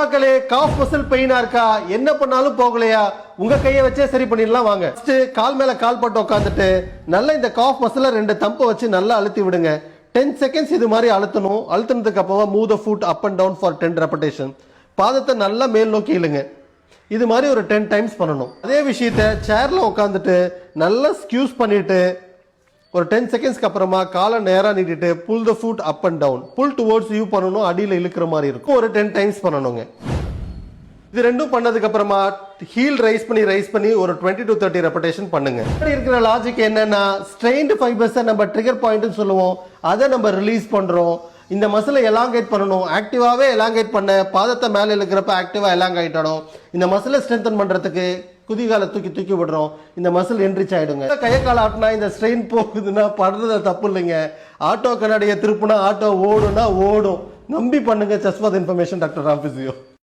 மக்களே, cough muscle பெயினா இருக்கா? என்ன பண்ணாலும் போகலையா? உங்க கையை வச்சே சரி பண்ணிடலாம் வாங்க. கால் மேல கால் போட்டு உட்காந்துட்டு நல்லா இந்த காஃப் மசில 2 தம்பை வச்சு நல்லா அழுத்தி விடுங்க. 10 செகண்ட்ஸ் இது மாதிரி அழுத்தணும். அழுத்தினதுக்கு அப்புறம் move the foot up and down for 10 repetition. பாதத்தை நல்லா மேல் நோக்கி இழுங்க. இது மாதிரி ஒரு 10 டைம்ஸ் பண்ணணும். அதே விஷயத்த சேர்ல உட்காந்துட்டு நல்லா ஸ்கியூஸ் பண்ணிட்டு ஒரு 10 செகண்ட்ஸ்க்கு அப்புறமா காலை நேரா நீட்டிட்டு pull the foot up and down. Pull towards you பண்ணணும். அடியில் இழுக்கிற மாதிரி இருக்கும். ஒரு 10 டைம்ஸ் பண்ணணுங்க. இது ரெண்டும் பண்ணதுக்கு அப்புறமா ஹீல் ரைஸ் பண்ணி ஒரு 20 to 30 ரெப்படேஷன் பண்ணுங்க. இருக்கிற லாஜிக் என்னன்னா, ஸ்ட்ரெயின்டு ஃபைபர்ஸை நம்ம ட்ரிகர் பாயிண்ட்னு சொல்லுவோம். அதை நம்ம ரிலீஸ் பண்றோம். இந்த மசிலை எலாங்கேட் பண்ணணும். ஆக்டிவாவே எலாங்கேட் பண்ண பாதத்தை மேலே இழுக்கிறப்ப ஆக்டிவா எலாங்கேட் ஆடும். இந்த மசிலை ஸ்ட்ரென்தன் பண்றதுக்கு குதிகால தூக்கி விடுறோம். இந்த மசில் என்ரிச் ஆயிடுங்க. கையை கால ஆட்டினா இந்த ஸ்ட்ரெயின் போகுதுன்னா படுறது தப்பு இல்லைங்க. ஆட்டோ கண்ணாடியை திருப்புனா ஆட்டோ ஓடுனா ஓடும். நம்பி பண்ணுங்க. Chess for information doctor Ram physio.